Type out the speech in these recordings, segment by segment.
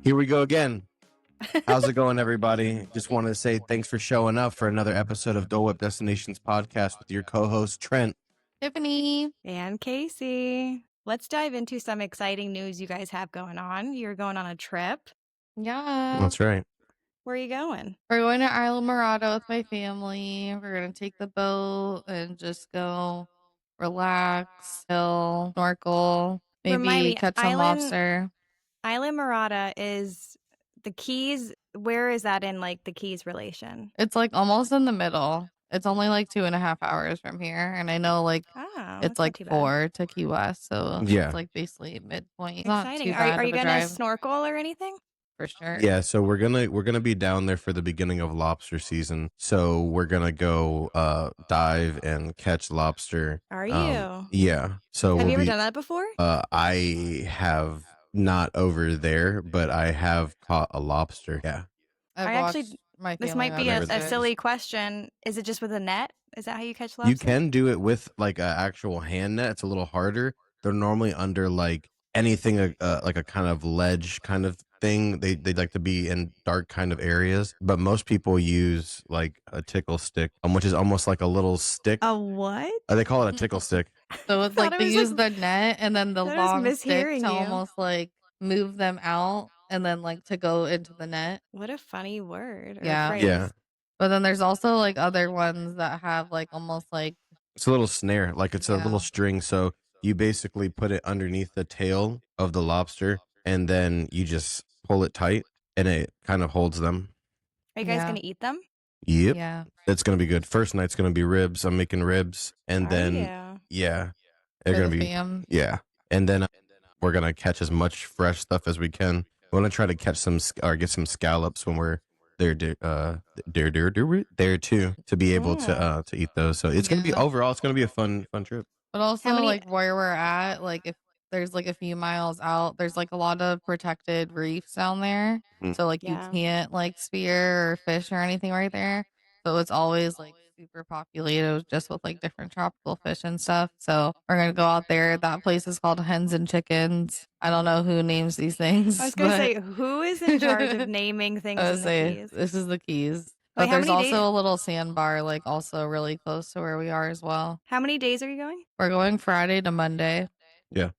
Here we go again. How's it going, everybody? Just wanted to say thanks for showing up for another episode of Dole Whip Destinations podcast with your co-host Trent, Tiffany, and Casey. Let's dive into some exciting news you guys have going on. You're going on a trip. yeah. That's right. Where are you going? We're going to Isla Morada with my family. We're going to take the boat and just go relax, chill, snorkel, Remind maybe me, catch some lobster. Island Murata is the Keys. Where is that in like the Keys relation? It's like almost in the middle. It's only like 2.5 hours from here. And I know like it's like 4 to Key West. So Yeah. it's like basically midpoint. It's Exciting. not too bad Are you of a going to drive, snorkel or anything? for sure. Yeah, so we're gonna be down there for the beginning of lobster season. So we're gonna go dive and catch lobster. Are you? Yeah. So Have you ever done that before? I have not over there, but I have caught a lobster. Yeah. This might be a silly question. Is it just with a net? Is that how you catch lobster? You can do it with like an actual hand net. It's a little harder. They're normally under like anything like a kind of ledge kind of thing. They like to be in dark kind of areas, but most people use like a tickle stick, which is almost like a little stick. A what? They call it a tickle stick. So it's like they use the net and then the long stick to almost like move them out and then like to go into the net. What a funny word. Yeah. Yeah. But then there's also like other ones that have like almost like it's a little snare, like it's a little string. So you basically put it underneath the tail of the lobster and then you just pull it tight and it kind of holds them. Are you guys going to eat them? Yep. Yeah. It's going to be good. First night's going to be ribs. I'm making ribs. And then, they're going to be, and then we're going to catch as much fresh stuff as we can. We want to try to catch get some scallops when we're there too, to be able to eat those. So it's going to be overall, it's going to be a fun trip. But also like where we're at, like if there's like a few miles out, there's like a lot of protected reefs down there. So like you can't like spear or fish or anything right there. So it's always like super populated just with like different tropical fish and stuff. So we're going to go out there. That place is called Hens and Chickens. I don't know who names these things. I was going to say, who is in charge of naming things in the Keys? This is the Keys. But there's also a little sandbar, like also really close to where we are as well. How many days are you going? We're going Friday to Monday. Yeah.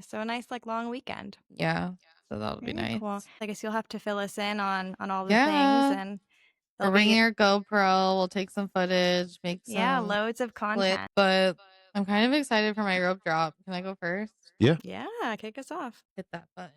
So a nice like long weekend. Yeah. So that'll be nice. Cool. I guess you'll have to fill us in on all the things, and we'll bring your GoPro. We'll take some footage, make some loads of content. But I'm kind of excited for my rope drop. Can I go first? Yeah. Yeah. Kick us off. Hit that button.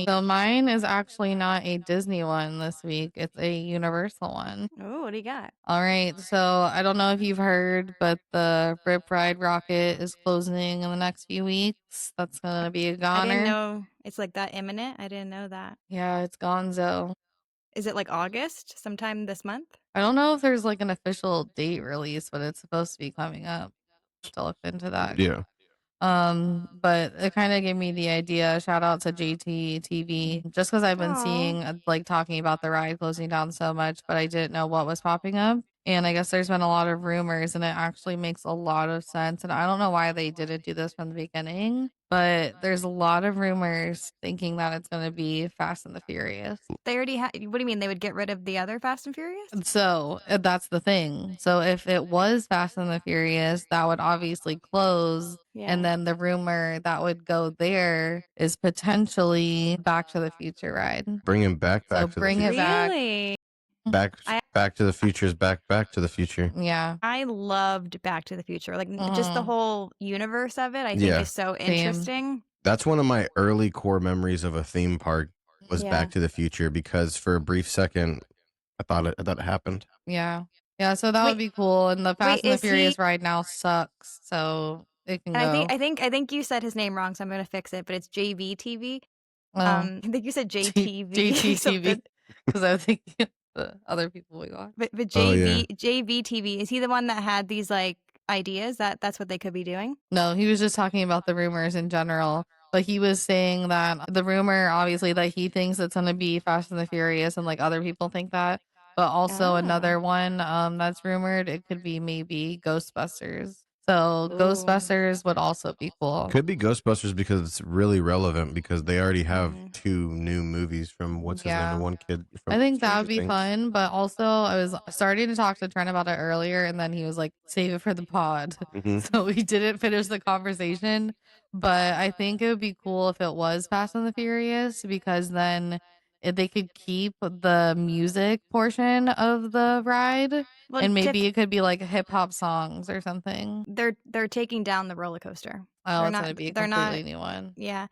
So mine is actually not a Disney one this week. It's a Universal one. Oh, what do you got? All right. So I don't know if you've heard, but the Rip Ride Rockit is closing in the next few weeks. That's going to be a goner. I didn't know it's like that imminent. I didn't know that. Yeah, it's gonzo. Is it like August, sometime this month? I don't know if there's like an official date release, but it's supposed to be coming up. To look into that. Yeah. But it kind of gave me the idea. Shout out to JT TV, just because I've been seeing like talking about the ride closing down so much, but I didn't know what was popping up. And I guess there's been a lot of rumors, and it actually makes a lot of sense. And I don't know why they didn't do this from the beginning, but there's a lot of rumors thinking that it's going to be Fast and the Furious. They already had. What do you mean? They would get rid of the other Fast and Furious? So that's the thing. So if it was Fast and the Furious, that would obviously close. Yeah. And then the rumor that would go there is potentially Back to the Future ride. Bring him back to the future. Really? Back to the Future's back to the Future. Yeah. I loved Back to the Future. Like just the whole universe of it, I think is so interesting. That's one of my early core memories of a theme park was Back to the Future, because for a brief second I thought it happened. Yeah. Yeah, so that would be cool. And the Fast and the Furious ride now sucks. So it can go. I think you said his name wrong, so I'm gonna fix it, but it's JVTV. I think you said JTV. JTV. Because I think the other people we watch. But JVTV, is he the one that had these like ideas that's what they could be doing? No, he was just talking about the rumors in general. But he was saying that the rumor, obviously, that he thinks it's going to be Fast and the Furious, and like other people think that. But also another one that's rumored, it could be maybe Ghostbusters. So Ooh. Ghostbusters would also be cool. Could be Ghostbusters because it's really relevant because they already have Mhm. 2 new movies from what's his name, the one kid from I think that Stranger would be Things. fun, but also I was starting to talk to Trent about it earlier, and then he was like, "Save it for the pod," Mhm. so we didn't finish the conversation. But I think it would be cool if it was Fast and the Furious because then if they could keep the music portion of the ride, Well, and maybe it could be like hip hop songs or something. they're taking down the roller coaster. Oh, They're it's not. gonna be a They're not. completely new one. Yeah.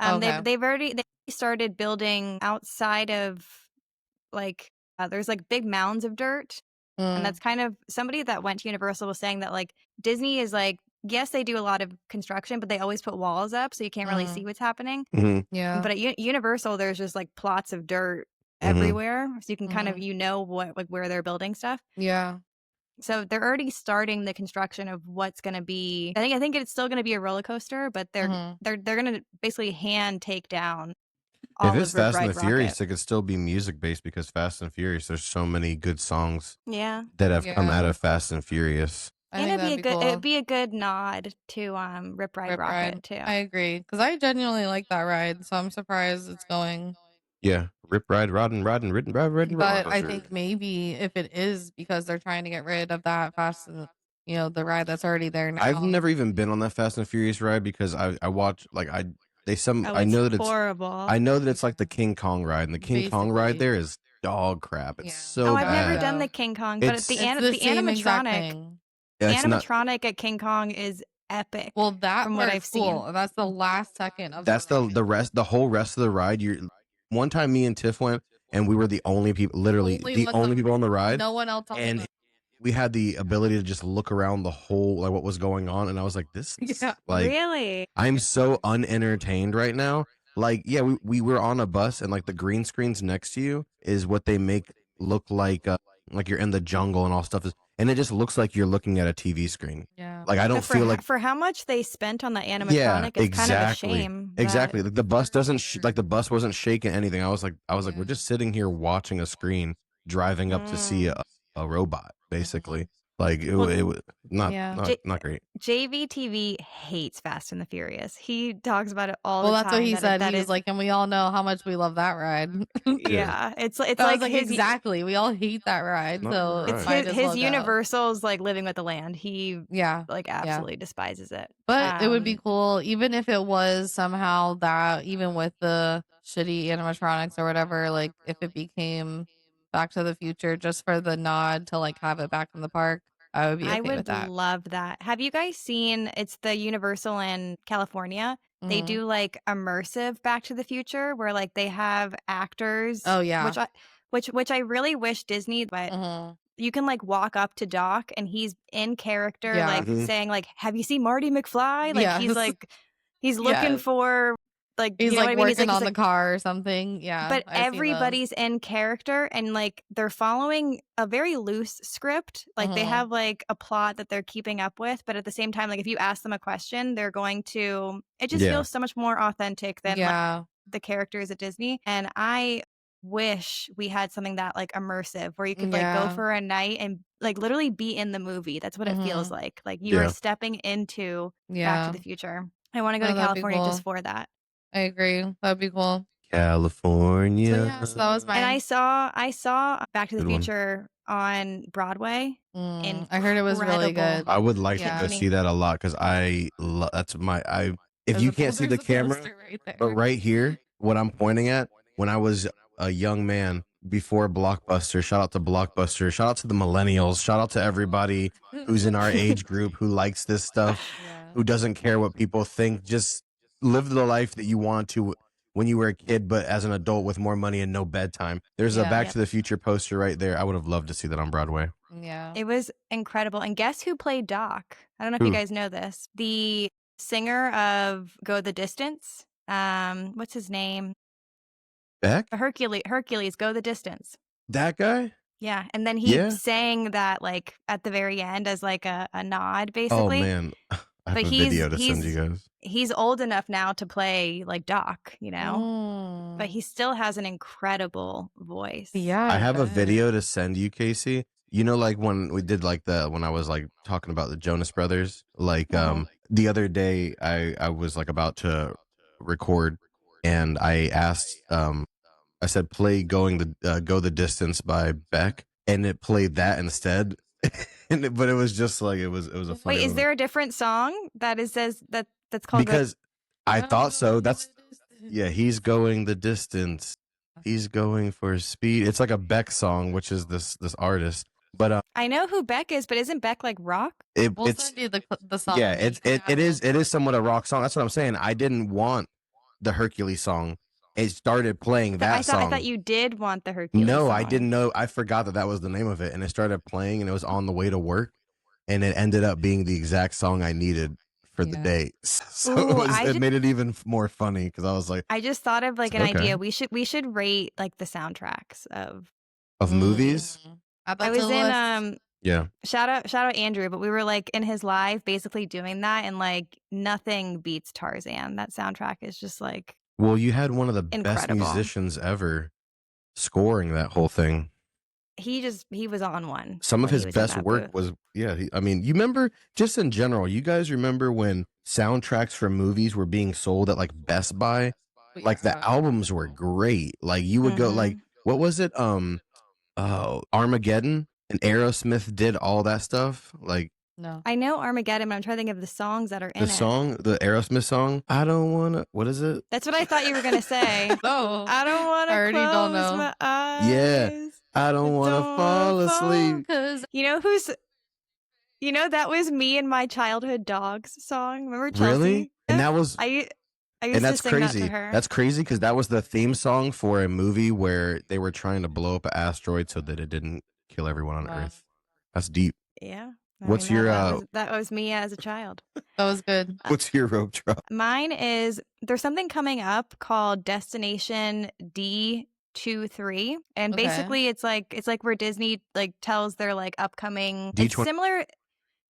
Okay. They've already started building outside of like there's like big mounds of dirt, and Mm, that's kind of somebody that went to Universal was saying that like Disney is like yes they do a lot of construction, but they always put walls up so you can't really see what's happening. Mhm. yeah. But at Universal, there's just like plots of dirt Mhm. everywhere, so you can kind of Mhm. what like where they're building stuff. Yeah. So they're already starting the construction of what's going to be. I think it's still going to be a roller coaster, but Mhm. they're going to basically hand take down If all it's of Rip Fast and Ride the Rocket. Furious, it could still be music based because Fast and Furious, there's so many good songs Yeah, that have come out Yeah. of Fast and Furious. I and think that'd be it'd cool. be a good nod to Rip Ride Rip Rocket Ride. too. I agree because I genuinely like that ride, so I'm surprised it's going. Yeah, Rip Ride, Rodden, Ridden, Ridden roller But I coaster. think maybe if it is because they're trying to get rid of that Fast and the ride that's already there I've now. never even been on that Fast and Furious ride because I watch like Oh, I it's know that it's horrible. I know that it's like the King Kong ride, and the King Kong ride Basically. there is dog crap. It's Yeah. so Oh, It's I've bad never bad. done the stuff. King Kong, but It's It's the the same exact animatronic thing. it's not at King Kong is epic. Well, that from what I've part's seen. cool. And that's the last second of that's the ride. the whole rest of the ride. One time me and Tiff went, and we were the only people, literally the ones only people on the ride, No one else on the and ride. we had the ability to just look around the whole like what was going on, and I was like, this is Yeah. like Really? I'm so unentertained right now. Like, yeah, we were on a bus, and like the green screens next to you is what they make look like you're in the jungle and all stuff is, and it just looks like you're looking at a TV screen. Yeah. Like I don't feel like for how much they spent on the animatronic, yeah, it's kind of a exactly, shame. exactly. Like the bus doesn't like the bus wasn't shaking anything. I was like, we're Yeah. just sitting here watching a screen, driving up to see Mm. a robot, basically. Like Well, it was not Yeah. not great. JVTV hates Fast and the Furious. He talks about it all Well, the that's what time. he said. That He was is, like, and we all know how much we love that ride. yeah, it's I like was like, his exactly. We all hate that ride. Not So a good it's ride. might as well his go. Universal's like living with the land. He Yeah. like Yeah. absolutely despises it. But it would be cool, even if it was somehow that, even with the shitty animatronics or whatever, like if it became Back to the Future just for the nod to like have it back in the park, I would be I okay with would that. love that. Have you guys seen it's the Universal in California? They Mhm. do like immersive Back to the Future where like they have actors. Oh, yeah. Which I really wish Disney, but Mhm. you can like walk up to Doc and he's in character, Yeah. like Mhm. saying like, "Have you seen Marty McFly?" Like Yes. he's looking Yes. for like He's you know what like I mean? working He's on the like car or something. Yeah. but I've seen those. everybody's in character and like they're following a very loose script. Like they Mhm. have like a plot that they're keeping up with, but at the same time, like if you ask them a question, they're going to it just Yeah. feels so much more authentic than like Yeah. the characters at Disney. And I wish we had something that like immersive where you could like go Yeah. for a night and like literally be in the movie. That's what it feels Mhm. like. Like you are Yeah. stepping into Back to Yeah. the Future. I want to go No, to that'd be California just cool. for that. I agree. That'd be cool. So California. yeah, so that was And mine. I saw Back to the Good one. Future on Broadway. I heard it was really Incredible. good. I would like Yeah. to see that a lot because that's my if There's you a can't see the there's a camera, poster right there. but right here, what I'm pointing at, when I was a young man before Blockbuster, shout out to Blockbuster, shout out to the millennials, shout out to everybody who's in our age group who likes this stuff, Yeah. who doesn't care what people think, just live the life that you wanted to when you were a kid, but as an adult with more money and no bedtime. There's a Yeah. Back Yep. to the Future poster right there. I would have loved to see that on Broadway. Yeah. It was incredible. And guess who played Doc? I don't know if you Who? guys know this. The singer of Go the Distance. What's his name? Beck? Hercules, Go the Distance. That guy? Yeah. And then he Yeah. sang that like at the very end as like a nod, Oh basically. man, I have But a video to send you guys. he's old enough now to play like Doc, you know? But Mm. he still has an incredible voice. Yeah. I have a bet. video to send you, Casey. You know, like when we did like when I was like talking about the Jonas Brothers, like the other day I was like about to record and I asked I said play Go the Distance by Beck and it played that instead. But it was just like it was a funny Wait, is little there a different song that it says that's called Go? because I thought so. That's yeah, he's going the distance. He's going for speed. It's like a Beck song, which is this artist. But I know who Beck is, but isn't Beck like rock? We'll it's send you the song. yeah, it is somewhat a rock song. That's what I'm saying. I didn't want the Hercules song. It started playing that I song. thought you did want the Hercules No, song. I didn't know. I forgot that was the name of it, and it started playing, and it was on the way to work, and it ended up being the exact song I needed for the day. So it made it even more funny because I was like, I just thought of like an idea. We should rate like the soundtracks of movies. I was in Yeah. Shout out Andrew, but we were like in his live basically doing that, and like nothing beats Tarzan. That soundtrack is just like Well, you had one of the best incredible. musicians ever scoring that whole thing. He was on one. Some of his best work was I mean, you remember just in general, you guys remember when soundtracks for movies were being sold at like Best Buy? Like the albums were great. Like you would go like what was it? Armageddon and Aerosmith did all that stuff. Like no. I know Armageddon, but I'm trying to think of the songs that are in it. The Aerosmith song. I don't wanna. What is it? That's what I thought you were gonna say. No, I don't want to close my eyes. Yeah, I don't want to fall asleep. You know that was me and my childhood dog's song. Remember Chelsea? Really? And that was I used and that's to sing crazy. that to her. That's crazy because that was the theme song for a movie where they were trying to blow up an asteroid so that it didn't kill everyone on Earth. That's deep. Yeah. What's your that was me as a child. That was good. What's your rope drop? Mine is there's something coming up called Destination D23, and basically it's like where Disney like tells their like upcoming. It's similar.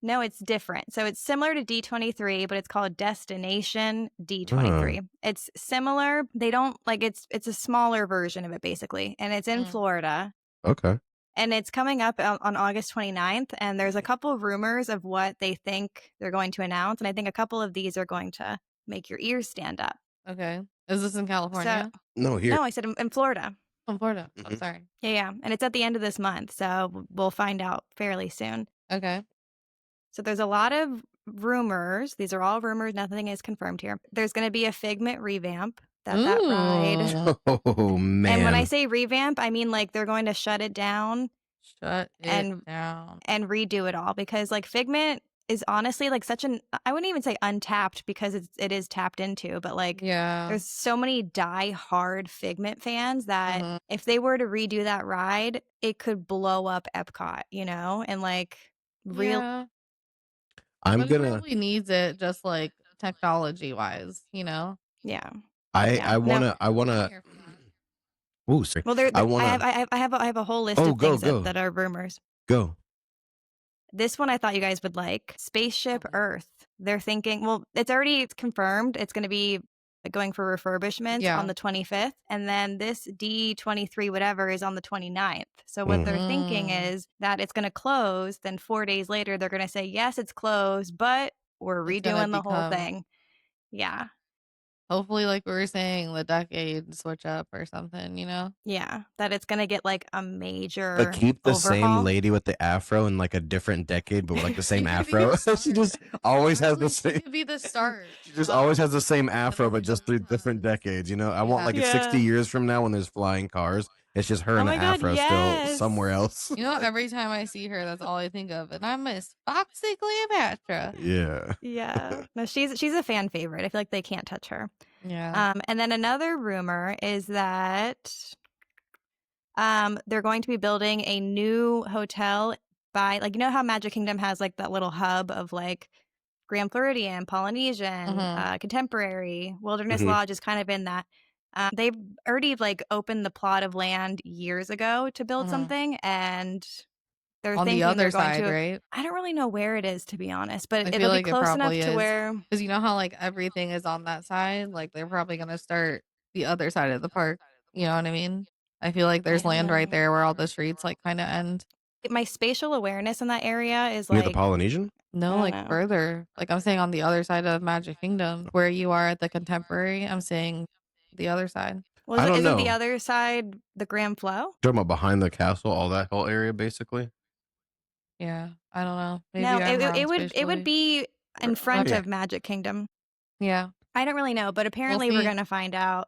No, it's different. So it's similar to D23, but it's called Destination D23. It's similar. They don't like it's a smaller version of it basically, and it's in Florida. Okay. And it's coming up on August 29th, and there's a couple of rumors of what they think they're going to announce, and I think a couple of these are going to make your ears stand up. Okay. Is this in California? No, here. No, I said in Florida. In Florida. I'm sorry. Yeah. And it's at the end of this month, so we'll find out fairly soon. Okay. So there's a lot of rumors. These are all rumors. Nothing is confirmed here. There's going to be a Figment revamp. That ride. Oh, man. And when I say revamp, I mean like they're going to shut it down. And redo it all, because like Figment is honestly like such an, I wouldn't even say untapped because it is tapped into, but like there's so many die-hard Figment fans that if they were to redo that ride, it could blow up Epcot, you know? And like it probably needs it just like technology wise, you know? Yeah. I wanna. Oh, sorry. Well, I have a whole list of things that are rumors. Go. This one I thought you guys would like. Spaceship Earth. They're thinking. Well, it's confirmed. It's going to be going for refurbishments on the 25th, and then this D23 whatever is on the 29th. So what they're thinking is that it's going to close. Then 4 days later, they're going to say yes, it's closed, but we're redoing the whole thing. Yeah. Hopefully, like we were saying, the decade switch up or something, you know? Yeah, that it's going to get like a major But keep the overhaul. same lady with the afro in like a different decade, but with like the same afro. She just always has the same. It could be the start. She just always has the same afro, but just through different decades, you know? I want like 60 years from now when there's flying cars. It's just her and the afro still somewhere else. You know, every time I see her, that's all I think of. And I miss Foxy Cleopatra. Yeah. Yeah. No, she's a fan favorite. I feel like they can't touch her. Yeah. And then another rumor is that they're going to be building a new hotel by, like, you know how Magic Kingdom has like that little hub of like Grand Floridian, Polynesian, Contemporary, Wilderness Lodge is kind of in that. They've already like opened the plot of land years ago to build something, and they're on thinking the other they're going side, to, right? I don't really know where it is, to be honest, but I it'll feel be like close it enough probably to is. where, because you know how like everything is on that side, like they're probably gonna start the other side of the park. You know what I mean? I feel like there's land right there where all the streets like kind of end. My spatial awareness in that area is Near the like Polynesian? No, I like don't know. further. Like I'm saying on the other side of Magic Kingdom, where you are at the Contemporary. I'm saying the other side. Well, I don't isn't the know. other side the Grand Flow? Talking about behind the castle, all that whole area, basically. Yeah, I don't know. No, Maybe I'm wrong it would spatially. be in front Yeah. of Magic Kingdom. Yeah. I don't really know, but apparently we're see. gonna find out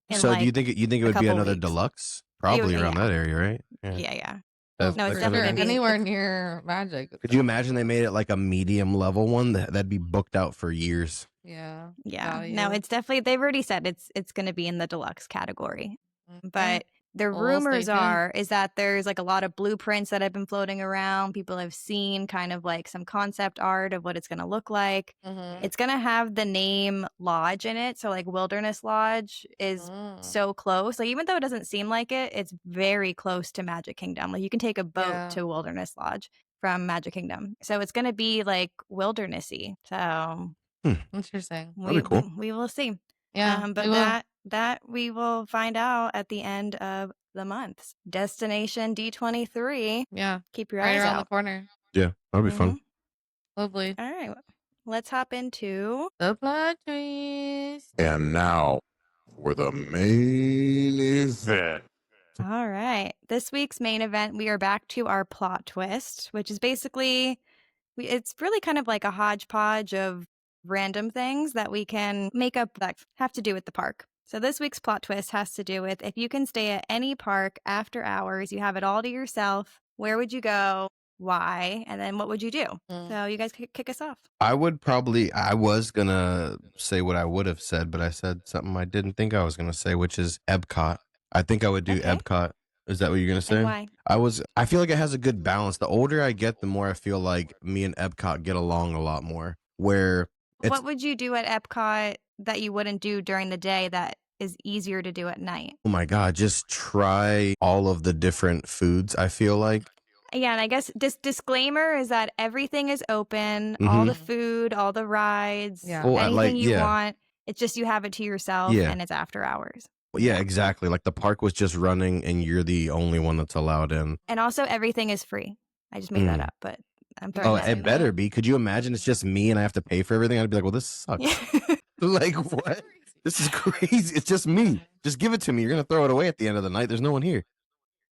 in So do you like think it a would be couple another weeks. deluxe? Probably around Yeah. that area, right? Yeah. Well, No, it's for that kinda sure. definitely thing? Anywhere near Magic. Could you imagine they made it like a medium level one? That'd be booked out for years. Yeah. Yeah. No, it's definitely they've already said it's gonna be in the deluxe category. But the rumors is that there's like a lot of blueprints that have been floating around. People have seen kind of like some concept art of what it's going to look like. It's going to have the name Lodge in it. So like Wilderness Lodge is so close. Like even though it doesn't seem like it, it's very close to Magic Kingdom. Like you can take a boat to Wilderness Lodge from Magic Kingdom. So it's going to be like wildernessy. So interesting. That'd be cool. We will see. Yeah. But that we will find out at the end of the month. Destination D23. Yeah. Keep your right eyes around out. the corner. Yeah, that'd be fun. Lovely. All right. Let's hop into the plot twist. And now for the main event. All right. This week's main event, we are back to our plot twist, which is basically it's really kind of like a hodgepodge of random things that we can make up that have to do with the park. So this week's plot twist has to do with if you can stay at any park after hours, you have it all to yourself, where would you go? Why? And then what would you do? So you guys kick us off. I was going to say what I would have said, but I said something I didn't think I was going to say, which is Epcot. I think I would do Epcot. Is that what you're going to say? And why? I feel like it has a good balance. The older I get, the more I feel like me and Epcot get along a lot more. What would you do at Epcot that you wouldn't do during the day that is easier to do at night? Oh my God, just try all of the different foods, I feel like. Yeah, and I guess disclaimer is that everything is open, all the food, all the rides, anything you want. It's just you have it to yourself and it's after hours. Yeah, exactly. Like the park was just running and you're the only one that's allowed in. And also everything is free. I just made that up, but I'm throwing Oh, that it in better there. be. Could you imagine it's just me and I have to pay for everything? I'd be like, well, this sucks. Like, what? This is crazy. It's just me. Just give it to me. You're going to throw it away at the end of the night. There's no one here.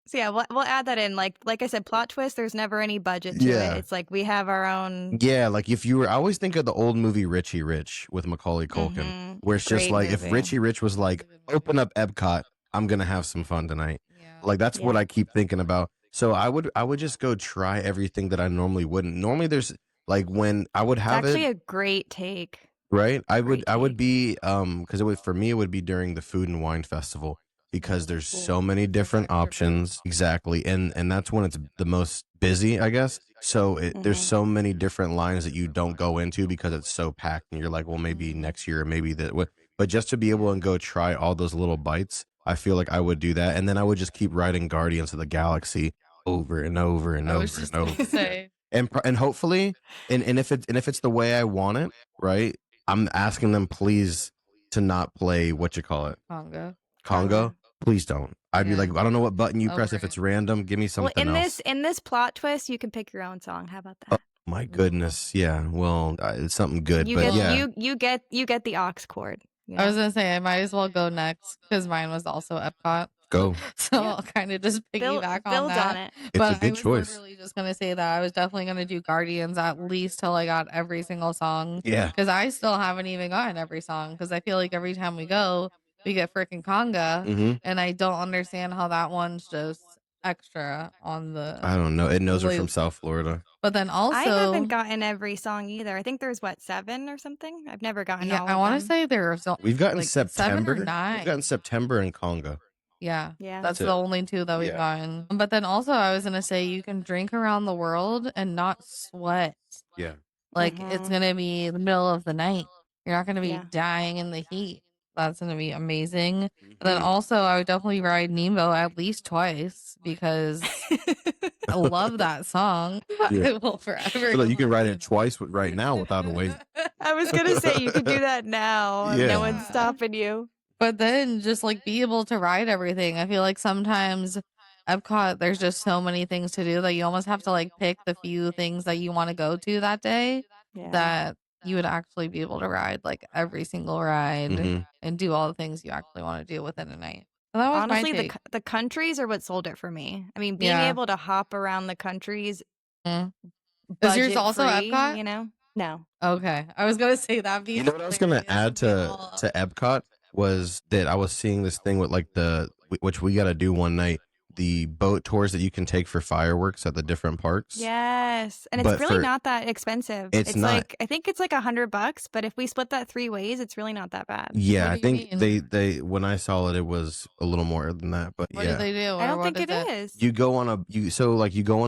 So yeah, we'll add that in. Like I said, plot twist, there's never any budget to it. It's like we have our own. Yeah, like if you were, I always think of the old movie Richie Rich with Macaulay Culkin, where it's just like if Richie Rich was like, open up Epcot, I'm going to have some fun tonight. Like that's what I keep thinking about. So I would just go try everything that I normally wouldn't. Normally there's like when I would have it's actually a great take. Right? I would be because for me it would be during the Food and Wine Festival because there's so many different options. Exactly. And that's when it's the most busy, I guess. So there's so many different lines that you don't go into because it's so packed and you're like, well, maybe next year or maybe that. But just to be able to go try all those little bites, I feel like I would do that. And then I would just keep riding Guardians of the Galaxy over and over and over and over. And hopefully, and if it's the way I want it, right? I'm asking them please to not play what you call it, Congo. Please don't. I'd be like, I don't know what button you press. If it's random, give me something else. In this plot twist, you can pick your own song. How about that? Oh my goodness, yeah. Well, it's something good, you but get, you get the aux cord. You know? I was gonna say I might as well go next because mine was also Epcot. Go. So I'll kind of just piggyback on that. On it. It's a good choice. I was literally just gonna say that I was definitely gonna do Guardians at least till I got every single song. Yeah. Because I still haven't even gotten every song because I feel like every time we go, we get freaking conga, and I don't understand how that one's just extra on the. I don't know. It knows we're from South Florida. But then also, I haven't gotten every song either. I think there's 7 or something. I've never gotten. Yeah, all I want to say there's. We've gotten like September. 7 or 9. We've gotten September and Conga. Yeah, yeah. That's the only 2 that we've gotten. But then also, I was gonna say you can drink around the world and not sweat. Yeah. Like it's gonna be the middle of the night. You're not gonna be dying in the heat. That's gonna be amazing. And then also, I would definitely ride Nemo at least twice because I love that song. Yeah. I will forever. So you can ride it twice right now without a wait. I was gonna say you could do that now. Yeah. No one's stopping you. But then just like be able to ride everything. I feel like sometimes Epcot, there's just so many things to do that you almost have to like pick the few things that you want to go to that day that you would actually be able to ride like every single ride and do all the things you actually want to do within a night. So that was Honestly, my take. the countries are what sold it for me. I mean, being able to hop around the countries, Is yours also budget-free, Epcot? you know? No. Okay, I was gonna say that. You know what I was gonna add to Epcot was that I was seeing this thing with like which we got to do one night, the boat tours that you can take for fireworks at the different parks. Yes, and it's really not that expensive. It's not. Like, I think it's like $100, but if we split that 3 ways, it's really not that bad. Yeah, I think they when I saw it, it was a little more than that. But what do they do? I don't think it is. You go on a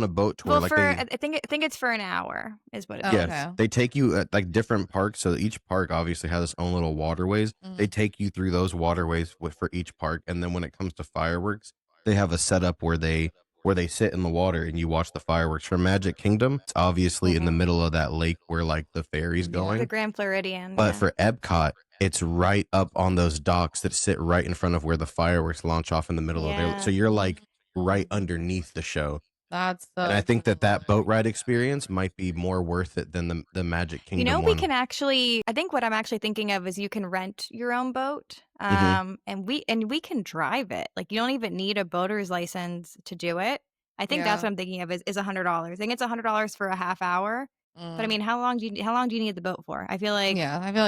boat tour. Well, like I think it's for an hour is what it is. Yes, okay. they take you at like different parks. So each park obviously has its own little waterways. They take you through those waterways for each park, and then when it comes to fireworks, they have a setup where they sit in the water and you watch the fireworks. For Magic Kingdom, it's obviously in the middle of that lake where like the ferry's going. The Grand Floridian. But for Epcot, it's right up on those docks that sit right in front of where the fireworks launch off in the middle of it. So you're like right underneath the show. That's so and I think that boat ride experience might be more worth it than the Magic Kingdom. You know, we can actually. I think what I'm actually thinking of is you can rent your own boat, and we can drive it. Like you don't even need a boater's license to do it. I think that's what I'm thinking of is $100. I think it's $100 for a half hour. But I mean, how long do you need the boat for? I feel like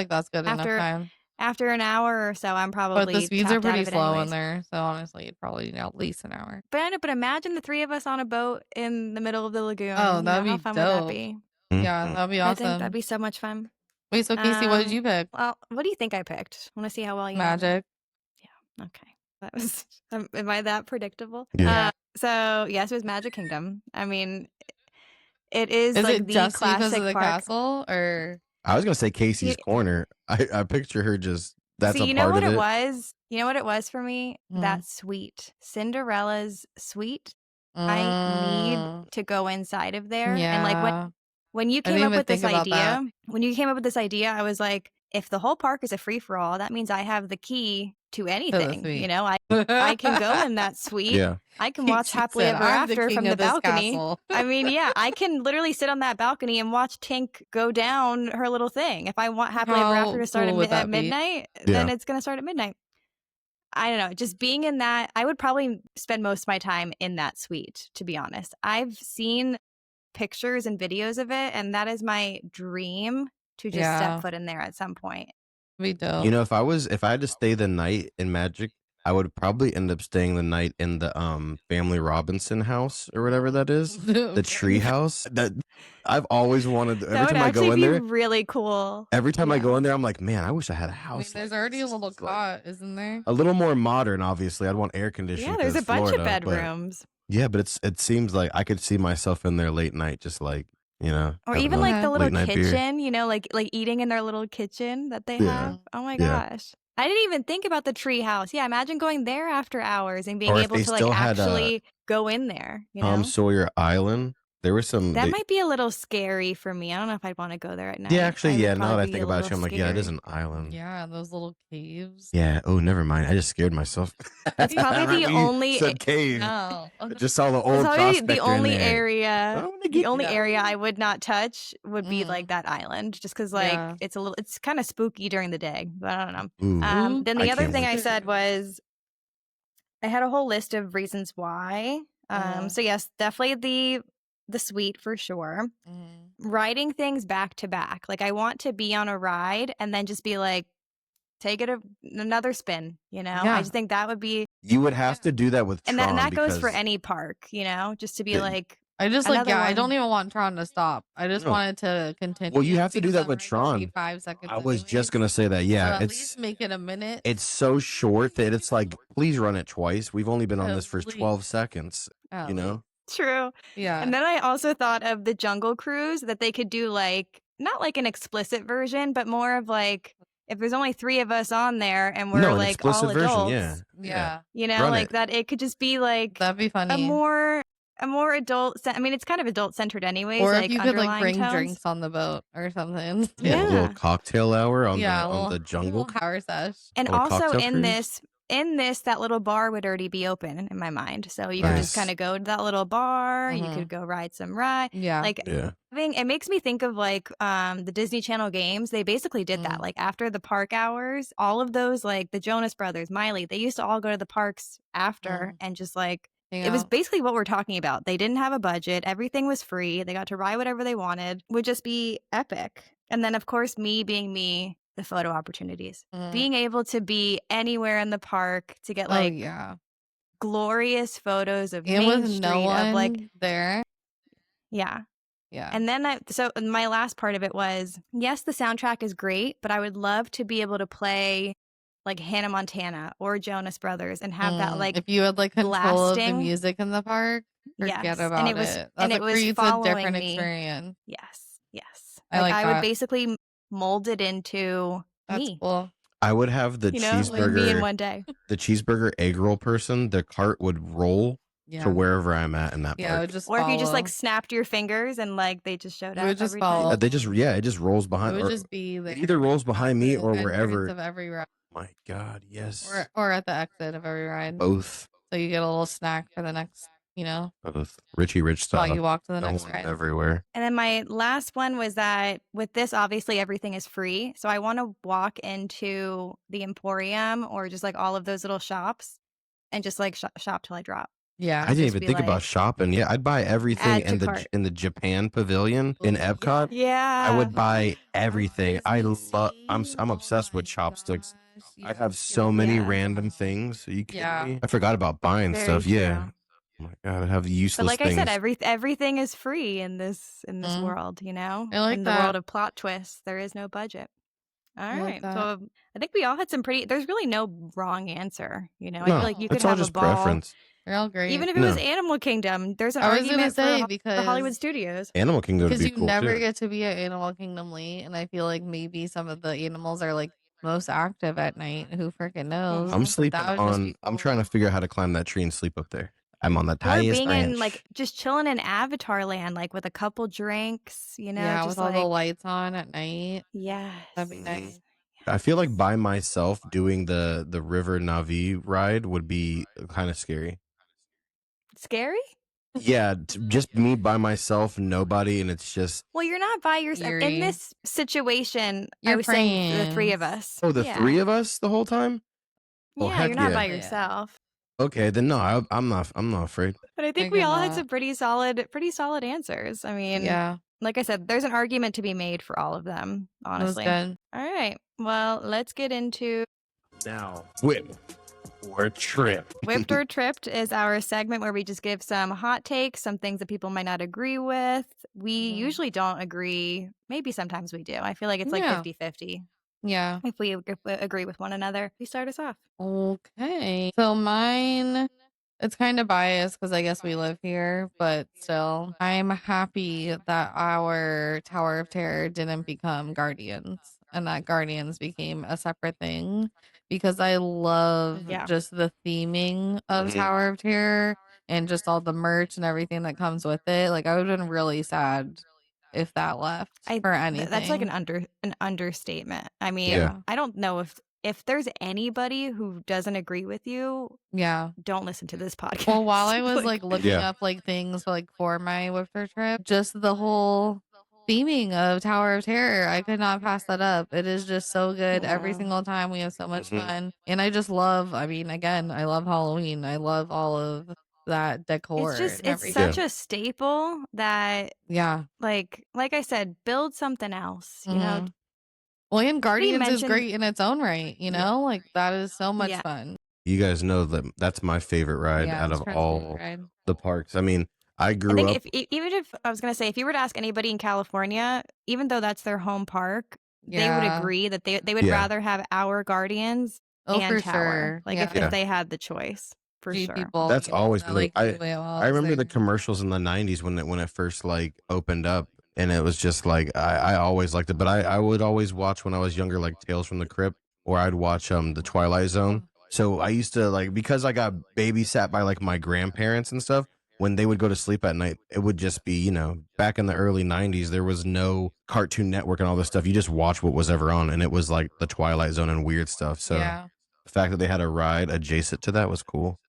that's good enough time. After an hour or so, I'm probably. But the speeds are pretty slow anyways. in there, so honestly, you'd probably need at least an hour. But imagine the 3 of us on a boat in the middle of the lagoon. Oh, that'd be how fun dope. would that be? Yeah, that'd be awesome. I think that'd be so much fun. Wait, so Casey, what did you pick? Well, what do you think I picked? I want to see how well you know. Magic. Yeah. Okay. That was. Am I that predictable? Yeah. So yes, it was Magic Kingdom. I mean, it is like it the just classic because of the park. castle, or I was gonna say Casey's Corner. I picture her just. That's See, a you part know what of it it. was? You know what it was for me? That suite, Cinderella's suite. I need to go inside of there. And like when you came up with this idea, I was like, if the whole park is a free for all, that means I have the key to anything. You know, I can go in that suite. Yeah. I can watch Happily Ever After from the balcony. I mean, yeah, I can literally sit on that balcony and watch Tink go down her little thing. If I want Happily Ever After to start at midnight, then it's going to start at midnight. I don't know. Just being in that, I would probably spend most of my time in that suite, to be honest. I've seen pictures and videos of it, and that is my dream to just step foot in there at some point. We do. You know, if I had to stay the night in Magic, I would probably end up staying the night in the Family Robinson house or whatever that is, the tree house. That I've always wanted. Every time I go in there, really cool. Every time I go in there, I'm like, man, I wish I had a house. There's already a little cot, isn't there? A little more modern, obviously. I'd want air conditioning. Yeah, there's a bunch of bedrooms. Yeah, but it seems like I could see myself in there late night, just like. You know, or even like the little kitchen, you know, like eating in their little kitchen that they have. Oh my gosh. I didn't even think about the tree house. Yeah, imagine going there after hours and being able to like actually go in there. You know? Tom Sawyer Island. There was some. That might be a little scary for me. I don't know if I'd want to go there at night. Yeah, actually, now that I think about it, I'm like, yeah, it is an island. Yeah, those little caves. Yeah. Oh, never mind. I just scared myself. That's probably the only said cave. No. I just saw the old. The only area. The only area I would not touch would be like that island, just because like it's kind of spooky during the day. But I don't know. Then the other thing I said was, I had a whole list of reasons why. So yes, definitely the suite for sure. Riding things back to back. Like I want to be on a ride and then just be like, take it another spin, you know? I just think that would be. You would have to do that with Tron. And that goes for any park, you know? Just to be like. I just like, I don't even want Tron to stop. I just wanted to continue. Well, you have to do that with Tron. 5 seconds. I was just going to say that. Yeah. At least make it a minute. It's so short that it's like, please run it twice. We've only been on this for 12 seconds, you know? True. Yeah. And then I also thought of the Jungle Cruise, that they could do like, not like an explicit version, but more of like, if there's only 3 of us on there and we're like all adults. Yeah. You know, like that it could just be like. That'd be funny. A more adult. I mean, it's kind of adult centered anyways. Or like if you could like bring tones. drinks on the boat or something. Yeah, a little cocktail hour on the jungle. Power sesh. And also in this, in this, that little bar would already be open in my mind. So you could just kind of go to that little bar. You could go ride some ride. Yeah. Like, it makes me think of like the Disney Channel games. They basically did that. Like after the park hours, all of those, like the Jonas Brothers, Miley, they used to all go to the parks after and just like, it was basically what we're talking about. They didn't have a budget. Everything was free. They got to ride whatever they wanted. Would just be epic. And then, of course, me being me, the photo opportunities. Being able to be anywhere in the park to get like glorious photos of Main Street, no one of like there. Yeah. Yeah. And then so my last part of it was, yes, the soundtrack is great, but I would love to be able to play like Hannah Montana or Jonas Brothers and have that like if you had like control blasting of the music in the park, forget about and it was it. and That's it what was creates a following different me. experience. Yes. I like I that. would basically mold it into me. Cool. I would have the cheeseburger me in one day. The cheeseburger egg roll person. The cart would roll to wherever I'm at in that Yeah, it park. would just Or if you just like follow. snapped your fingers and like they just showed It up would just every follow. time. It just rolls behind. It would or just be it there either rolls behind me at the or entrance wherever. of every ride. My God, yes. Or at the exit of every ride. Both. So you get a little snack for the next, Both. Richie Rich style. while you walk to the next Going ride. everywhere. And then my last one was that with this, obviously everything is free. So I want to walk into the Emporium or just like all of those little shops and just like shop till I drop. Yeah. I didn't Just even be think about like, shopping. Yeah, I'd buy everything add in to cart. the Japan pavilion in Epcot. Yeah. I would buy everything. I'm obsessed with chopsticks. I have so many random things. Are you kidding me? I forgot about buying Very stuff. Yeah. true. Oh my God, I have useless But like things. I said, everything is free in this world, I like in that. the world of plot twists, there is no budget. All I like right. that. So I think we all had some there's really no wrong answer, I feel No, like you could it's all have a just ball. preference. They're all great. Even if it was Animal Kingdom, there's an I was gonna argument say, for Hollywood because Studios. Animal Kingdom would because be you cool never too. get to be at Animal Kingdom late, and I feel like maybe some of the animals are like most active at night. Who freaking knows? I'm sleeping That would just be I'm cool. trying to figure out how to climb that tree and sleep up there. I'm on the Or highest being branch. in like just chilling in Avatar Land, like with a couple drinks, Yeah, just with all like the lights on at night. yes. That'd be nice. I feel like by myself doing the River Navi ride would be kind of scary. Scary? Yeah, just me by myself, nobody, and it's just. Well, you're not by yourself in Eerie. this situation. I Your was saying the three of friends. us. Oh, the three of us the whole time? Oh, Yeah, heck you're not yeah. by Yeah. yourself. Okay, then no, I'm not afraid. But I think we all had some pretty solid answers. I mean, Yeah, like I said, there's an argument to be made for all of them, it was honestly. good. All right. Well, let's get into Now, whip or trip. Whipped or Tripped is our segment where we just give some hot takes, some things that people might not agree with. We usually don't agree. Maybe sometimes we do. I feel like it's like Yeah. 50-50 Yeah. if we agree with one another. You start us off. Okay. So mine, it's kind of biased because I guess we live here, but still, I'm happy that our Tower of Terror didn't become Guardians and that Guardians became a separate thing, because I love just the theming of Tower of Terror and just all the merch and everything that comes with it. Like, I would have been really sad if that left for anything. That's like an understatement. I mean, I don't know if there's anybody who doesn't agree with you, don't listen to this podcast. Well, while I was like looking up like things like for my Whipper trip, just the whole theming of Tower of Terror, I could not pass that up. It is just so good. Every single time we have so much fun. And I just love, I mean, again, I love Halloween. I love all of that decor. It's such a staple that like I said, build something else, you know. Well, and Guardians is great in its own right, you know? Like, that is so much fun. You guys know that that's my favorite ride out of all the parks. I mean, I grew up. Even if I was going to say, if you were to ask anybody in California, even though that's their home park, they would agree that they would rather have our Guardians and for Tower. Sure. Like if they had the choice. For sure. People, that's always been like I remember the commercials in the 90s when it first like opened up, and it was just like I always liked it, but I would always watch when I was younger, like Tales from the Crypt, or I'd watch the Twilight Zone. So I used to like, because I got babysat by like my grandparents and stuff, when they would go to sleep at night, it would just be, you know, back in the early 90s, there was no Cartoon Network and all this stuff. You just watch what was ever on, and it was like the Twilight Zone and weird stuff. So The fact that they had a ride adjacent to that was cool.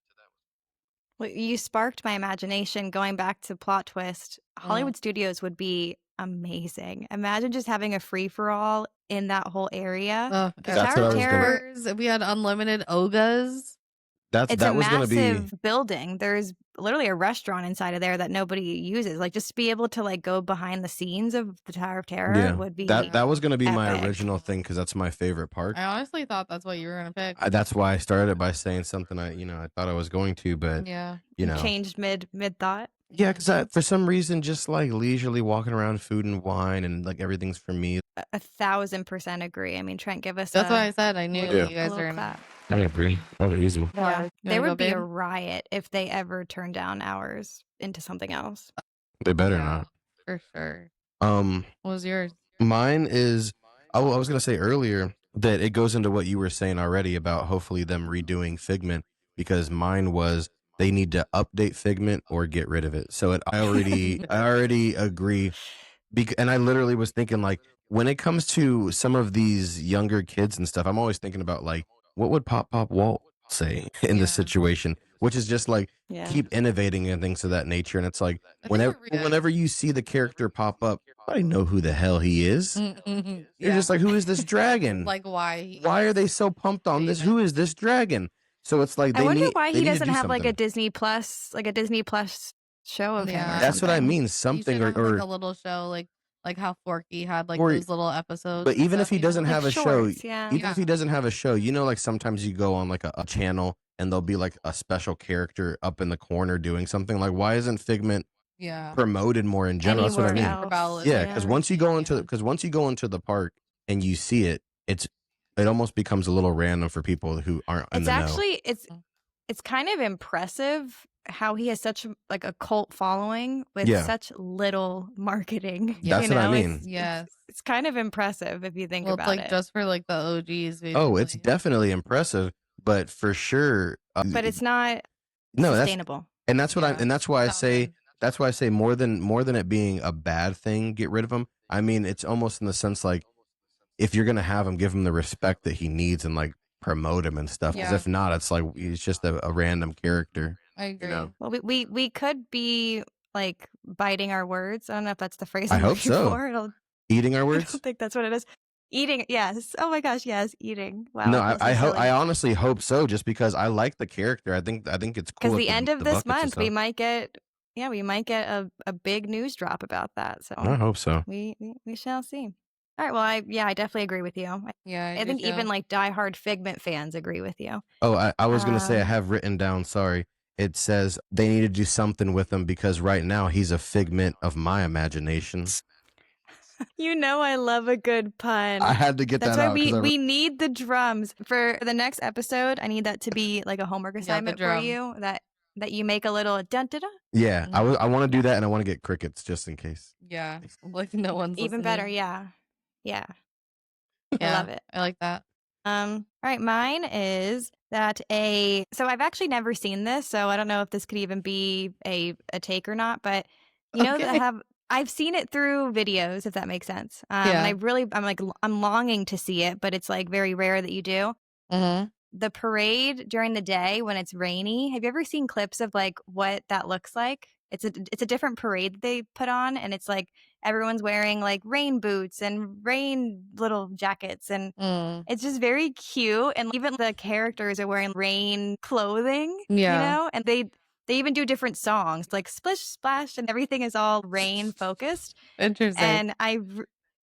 Well, you sparked my imagination going back to plot twist. Hollywood Studios would be amazing. Imagine just having a free-for-all in that whole area. If That's what I was gonna. if we had unlimited ogas. It's That a was gonna be. massive building. There's literally a restaurant inside of there that nobody uses. Like, just to be able to like go behind the scenes of the Tower of Terror Yeah, would be that was gonna be my epic. original thing because that's my favorite park. I honestly thought that's what you were gonna pick. That's why I started it by saying something I thought I was going to, but Yeah. Changed mid thought. Yeah, because for some reason, just like leisurely walking around food and wine and like everything's for me. 1,000% agree. I mean, Trent, give us. That's why I said I knew Yeah. you guys are in. I agree. That was easy. Yeah, there wanna would go, be a babe? riot if they ever turned down ours into something else. They better Yeah, not. for sure. Um, What was yours? Mine is. I was gonna say earlier that it goes into what you were saying already about hopefully them redoing Figment, because mine was they need to update Figment or get rid of it. So I already agree. And I literally was thinking, like, when it comes to some of these younger kids and stuff, I'm always thinking about, like, what would Pop Walt say in this situation? Which is just like keep innovating and things of that nature. And it's like whenever you see the character pop up, I know who the hell he is. You're just like, who is this dragon? Like, why? Why are they so pumped on this? Who is this dragon? So it's like I wonder why they he need to doesn't do have like a something. Disney Plus show of him. Yeah. Or That's what I something. mean. You Something should have, or like a little show, like how Forky had like Or- those little episodes. But and even if stuff, he you know? doesn't have a Like show, shorts, yeah. even if he doesn't have a show, like sometimes you go on like a channel and there'll be like a special character up in the corner doing something. Like, why isn't Figment promoted more in general? That's what I mean. Else. Yeah, because once you go into the park and you see it, it almost becomes a little random for people who aren't in It's the actually know. it's kind of impressive how he has such like a cult following with such little marketing. That's what I mean. It's kind of impressive if you think Well, about it's like it. just for like the OGs. Basically. Oh, it's definitely impressive, but for sure. But it's not sustainable. That's what that's why I say. That's why I say more than it being a bad thing, get rid of him. I mean, it's almost in the sense like if you're gonna have him, give him the respect that he needs and like promote him and stuff. Because if not, it's like he's just a random character. I agree. Well, we could be like biting our words. I don't know if that's the phrase I I'm hope looking so. for. Eating our I words. don't think that's what it is. Eating, yes. Oh my gosh, yes, eating. Wow. No, feel so I hope. silly. I honestly hope so. Just because I like the character, I think it's cool. Because the end of this buckets and month, we stuff. might get a big news drop about that. So I hope so. we shall see. All right. Well, I definitely agree with you. Yeah, I think even like diehard Figment fans agree with you. Oh, I was gonna say I have written down. Sorry, it says they need to do something with him because right now he's a figment of my imagination. You know I love a good pun. I had to get That's that why out. we need the drums for the next episode. I need that to be like a homework assignment for you. That you make a little dun dun dun. Yeah, I want to do that, and I want to get crickets just in case. Yeah, like no one's even listening. better. Yeah. I love it. I like that. All right, mine is that so I've actually never seen this, so I don't know if this could even be a take or not, but you know that I've seen it through videos, if that makes sense. And I'm longing to see it, but it's like very rare that you do. Mm-hmm. The parade during the day when it's rainy. Have you ever seen clips of like what that looks like? It's a different parade that they put on, and it's like everyone's wearing like rain boots and rain little jackets, and it's just very cute. And even the characters are wearing rain clothing, you know, and they even do different songs like Splish Splash, and everything is all rain focused. Interesting. And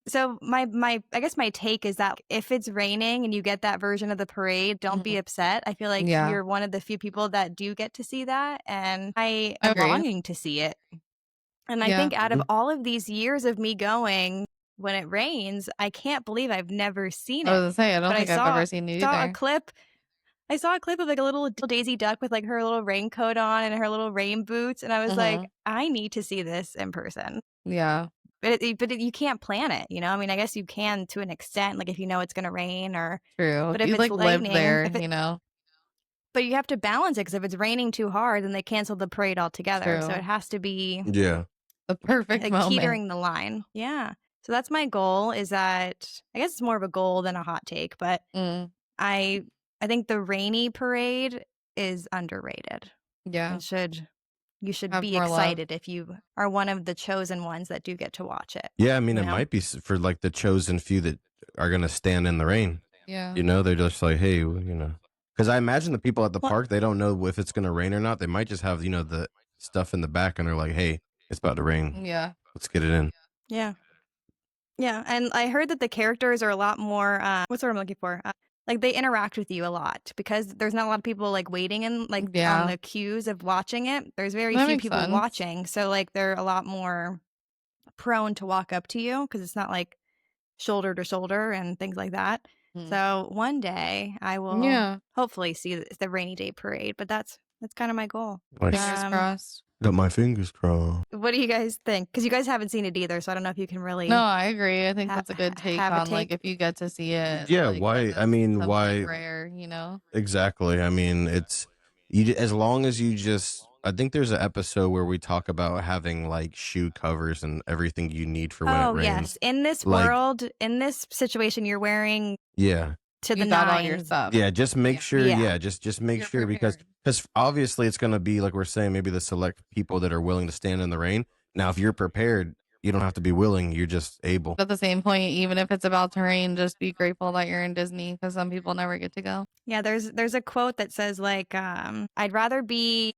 so I guess my take is that if it's raining and you get that version of the parade, don't be upset. I feel like you're one of the few people that do get to see that, and I am longing to see it. And I think out of all of these years of me going, when it rains, I can't believe I've never seen it. I was gonna say, I don't think I've ever seen it either. I saw a clip of like a little Daisy Duck with like her little raincoat on and her little rain boots, and I was like, I need to see this in person. Yeah. But you can't plan it, you know? I mean, I guess you can to an extent, like if you know it's going to rain or... True. But if you it's like lightning, live there, you know? But you have to balance it because if it's raining too hard, then they cancel the parade altogether. True. So it has to be... Yeah. The perfect like moment. teetering the line. Yeah. So that's my goal, is that... I guess it's more of a goal than a hot take, but I I think the Rainy Parade is underrated. Yeah. You should Have be more love. excited if you are one of the chosen ones that do get to watch it. Yeah, I mean, You it know? might be for like the chosen few that are going to stand in the rain. Yeah. You know, they're just like, hey, you know, because I imagine the people at the Well- park, they don't know if it's going to rain or not. They might just have, you know, the stuff in the back and they're like, hey, it's about to rain. Yeah. Let's get it in. Yeah. Yeah, and I heard that the characters are a lot more, what's the word I'm looking for? Like, they interact with you a lot because there's not a lot of people, like, waiting and, like, Yeah. on the queues of watching it. There's very That few makes people sense. watching, so, like, they're a lot more prone to walk up to you because it's not, like, shoulder to shoulder and things like that. So one day I will hopefully see the Rainy Day Parade, but that's kind of my goal. Fingers crossed. Got my fingers crossed. What do you guys think? Because you guys haven't seen it either, so I don't know if you can really. No, I agree. I think that's a good take have a on like take? if you get to see it. Yeah, like, why? that's I mean, something why? rare, you know? Exactly. I mean, it's you as long as you just. I think there's an episode where we talk about having like shoe covers and everything you need for when it Oh rains. yes, in this Like- world, in this situation, you're wearing Yeah. to You the got all your nines. stuff. Yeah, just make sure. Yeah. Yeah, just make You're sure because obviously it's going to be like we're saying, maybe the select people that are willing to stand in the rain. Now, if you're prepared, you don't have to be willing. You're just able. But at the same point, even if it's about to rain, just be grateful that you're in Disney because some people never get to go. Yeah, there's a quote that says like, I'd rather be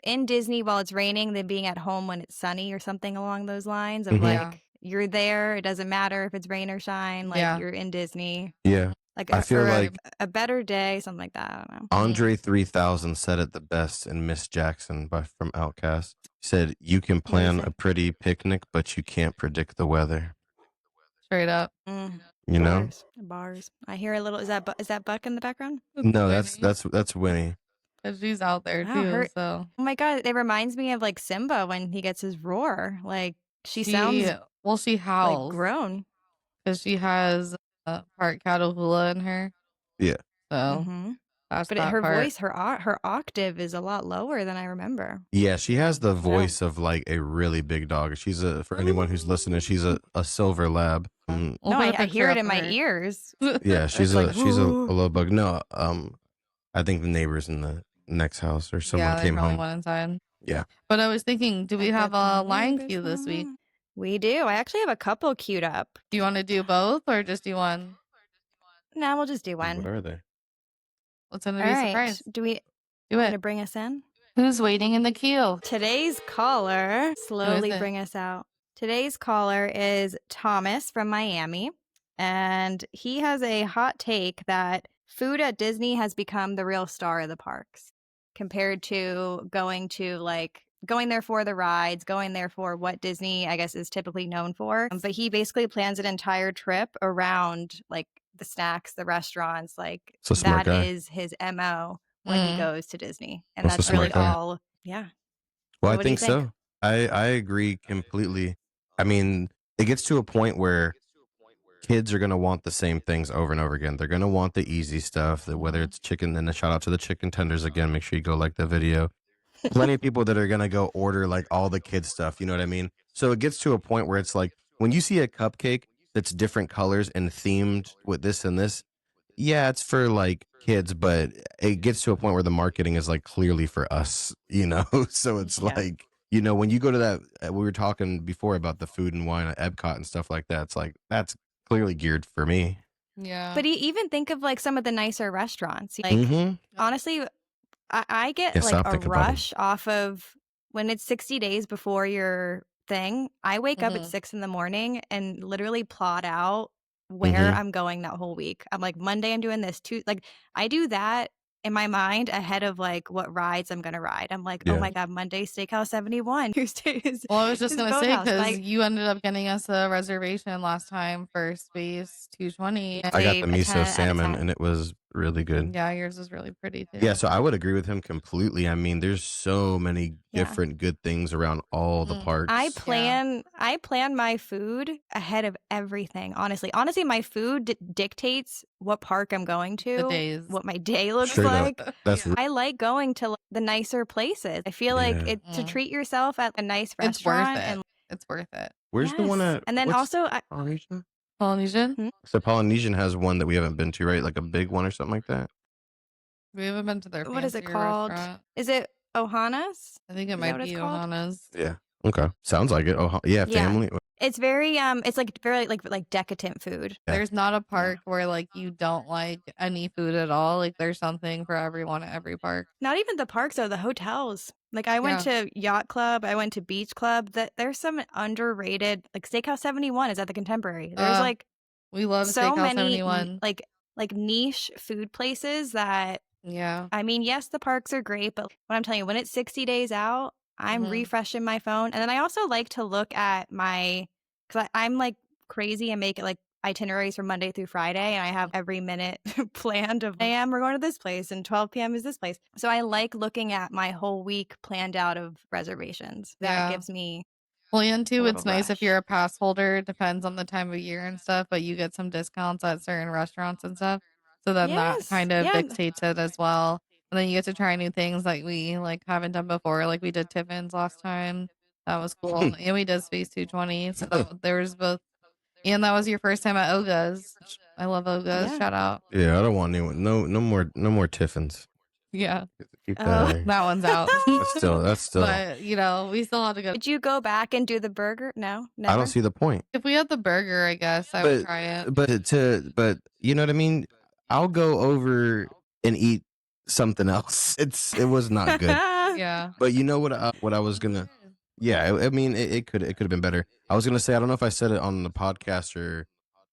in Disney while it's raining than being at home when it's sunny or something along those lines of Mhm. like Yeah. you're there, it doesn't matter if it's rain or shine, like Yeah. you're in Disney. Yeah. Like I feel for like a better day, something like that. I don't know. Andre 3000 said it the best in Miss Jackson from Outkast. He said, "You can plan a pretty picnic, but you can't predict the weather." Straight up. You know? Bars, bars. I hear a little. Is that Buck in the background? No, that's Winnie. Because she's out there Wow, too. So Oh my god, it reminds me of like Simba when he gets his roar. Like she sounds she like howls grown. because she has part Catahoula in her. Yeah. So Mhm. that's But that her part. voice, her octave is a lot lower than I remember. Yeah, she has the voice of like a really big dog. She's for anyone who's listening, she's a silver lab. We'll No, put a I picture hear it up in for my her. ears. Yeah, she's like, she's a "Ooh." little bug. No, I think the neighbors in the next house or someone Yeah, they came probably home. went inside. Yeah. But I was thinking, do we I have bet the a line neighbors cue this week? went. We do. I actually have a couple queued up. Do you want to do both or just do one? No, we'll just do What one. are they? What's going to All be a right. surprise? Do we Do want to it. bring us in? Who's waiting in the queue? Today's caller, slowly it? bring us out. Today's caller is Thomas from Miami, and he has a hot take that food at Disney has become the real star of the parks compared to going there for the rides, going there for what Disney, I guess, is typically known for. But he basically plans an entire trip around like the snacks, the restaurants, like So smart that guy. is his MO when he Mm. goes to Disney. And That's a that's smart really guy. all. Yeah. Well, What I do you think so. I agree completely. I mean, it gets to a point where kids are going to want the same things over and over again. They're going to want the easy stuff, that whether it's chicken, and a shout out to the chicken tenders again. Make sure you go like the video. Plenty of people that are going to go order like all the kids stuff. You know what I mean? So it gets to a point where it's like when you see a cupcake that's different colors and themed with this and this, yeah, it's for like kids, but it gets to a point where the marketing is like clearly for us, you know? So it's Yeah. like, you know, when you go to that, we were talking before about the food and wine at Epcot and stuff like that. It's like, that's clearly geared for me. Yeah. But even think of like some of the nicer restaurants. Like Mhm. honestly, I get Can't like stop a thinking about 'em. rush off of when it's 60 days before your thing. I wake up at Mhm. 6 in the morning and literally plot out where Mhm. I'm going that whole week. I'm like, Monday I'm doing this too. Like I do that in my mind ahead of like what rides I'm gonna ride. I'm like, oh Yeah. my god, Monday Steakhouse 71. Tuesday is Well, I was just is going to say, Boathouse. because you ended up getting us a reservation last time for Space 220. I got Save the a miso 10 out of salmon 10. and it was really good. Yeah, yours is really pretty too. Yeah, so I would agree with him completely. I mean, there's so many Yeah. different good things around all the Mm. parks. I plan my food ahead of everything. Honestly, my food dictates what park I'm going to, The days. what my day looks Straight up. like. That's Yeah. I like going to like, the nicer places. I feel like Yeah. to Mm. treat yourself at a nice It's worth restaurant it. and It's worth it. Where's the one yes. at? And then what's also Arisha? Polynesian? So Polynesian has one that we haven't been to, right? Like a big one or something like that. We haven't been to their What is it fancier called? restaurant. Is it Ohana's? I think it Is that might what be it's called? Ohana's. Yeah. Okay. Sounds like it. Oh, yeah. Family. It's very it's like very like decadent food. Yeah. There's not a park where like you don't like any food at all. Like there's something for everyone at every park. Not even the parks though, the hotels. Like I went to Yacht Club, I went to Beach Club. That there's some underrated like Steakhouse 71 is at the Contemporary. There's like we love so Steakhouse many 71. like niche food places that I mean, yes, the parks are great, but what I'm telling you, when it's 60 days out, I'm refreshing my phone. And then I also like to look at because I'm like crazy and make it like itineraries from Monday through Friday. And I have every minute planned of 8 a.m. we're going to this place and 12 p.m. is this place. So I like looking at my whole week planned out of reservations. That gives me and too, it's nice if rush. you're a pass holder. It depends on the time of year and stuff, but you get some discounts at certain restaurants and stuff. So then that kind of dictates it as well. And then you get to try new things like we like haven't done before. Like we did Tiffin's last time. That was cool. And we did Space 220. So there was both. And that was your first time at Oga's. I love Oga's. Shout out. Yeah, I don't want anyone. No more Tiffins. Yeah. Keep that. That one's out. That's still. But you know, we still have to go. Did you go back and do the burger? No, never. I don't see the point. If we had the burger, I guess I would try it. But you know what I mean? I'll go over and eat something else. It was not good. Yeah. But you know what I was gonna. Yeah, I mean it could have been better. I was gonna say, I don't know if I said it on the podcast or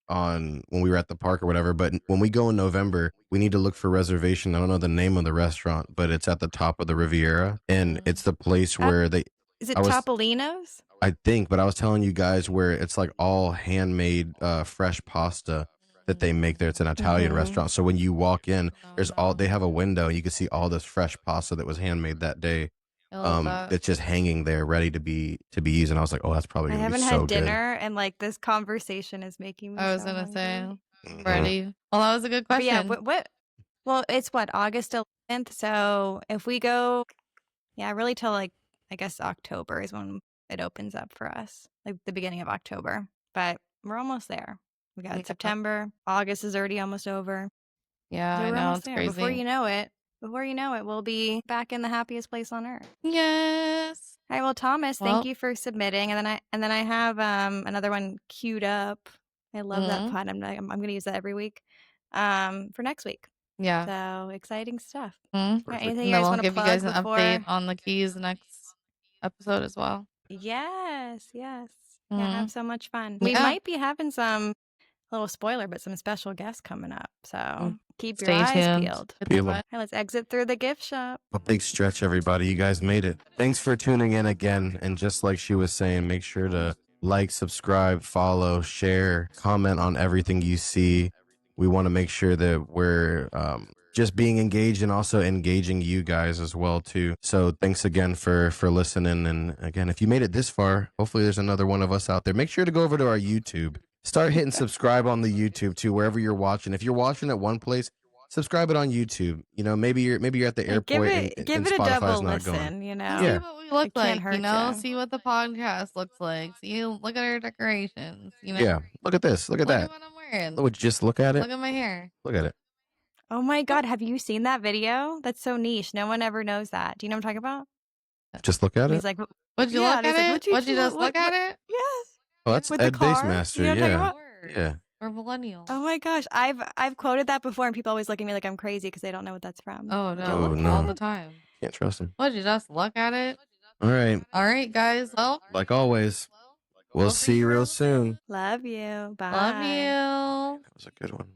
on when we were at the park or whatever, but when we go in November, we need to look for reservation. I don't know the name of the restaurant, but it's at the top of the Riviera, and it's the place where they. Is it Topolino's? I think, but I was telling you guys where it's like all handmade, fresh pasta that they make there. It's an Italian restaurant. So when you walk in, they have a window and you can see all this fresh pasta that was handmade that day. It's just hanging there ready to be used. And I was like, oh, that's probably gonna be so good. I haven't had dinner and like this conversation is making me I was so gonna hungry. say ready. Well, that was a good question. But yeah, well, it's August 11th. So if we go, really till like, I guess October is when it opens up for us, like the beginning of October. But we're almost there. We got September. August is already almost over. Yeah, So I we're know, almost it's there. crazy. Before you know it, we'll be back in the happiest place on earth. Yes. All right, well, Thomas, thank you for submitting, and then I have another one queued up. I love that pun. I'm gonna use that every week. For next week. Yeah. So exciting stuff. Anything you guys want to plug? We'll give you guys an update on the keys next episode as well. Yes. Yeah, have so much fun. We might be having some little spoiler, but some special guests coming up. So keep your eyes peeled. Peel 'em. All right, let's exit through the gift shop. A big stretch, everybody. You guys made it. Thanks for tuning in again. And just like she was saying, make sure to like, subscribe, follow, share, comment on everything you see. We want to make sure that we're just being engaged and also engaging you guys as well too. So thanks again for listening. And again, if you made it this far, hopefully there's another one of us out there. Make sure to go over to our YouTube. Start hitting subscribe on the YouTube too, wherever you're watching. If you're watching at one place, subscribe it on YouTube. You know, maybe you're at the airport and give it a Spotify's double not listen. going. You know, see what we look like. hurt You know, ya. see what the podcast looks like. See, look at our decorations. You know, Yeah, look at this. Look at that. Look at what I'm wearing. Would you just look at it? Look at my hair. Look at it. Oh my God, have you seen that video? That's so niche. No one ever knows that. Do you know what I'm talking about? Just look at it. He's like, would you look at it? Would Would you just look at it? Yes. Oh, that's with the Ed car? Bassmaster. You know what I'm talking Yeah. Yeah. Or millennial. Oh my gosh, I've quoted that before, and people always look at me like I'm crazy because they don't know what that's from. Oh no, Oh, no. all the time. Can't trust him. Would you just look at it? All right, guys. Well, like always, we'll see you real soon. Love you. Bye. love you. That was a good one.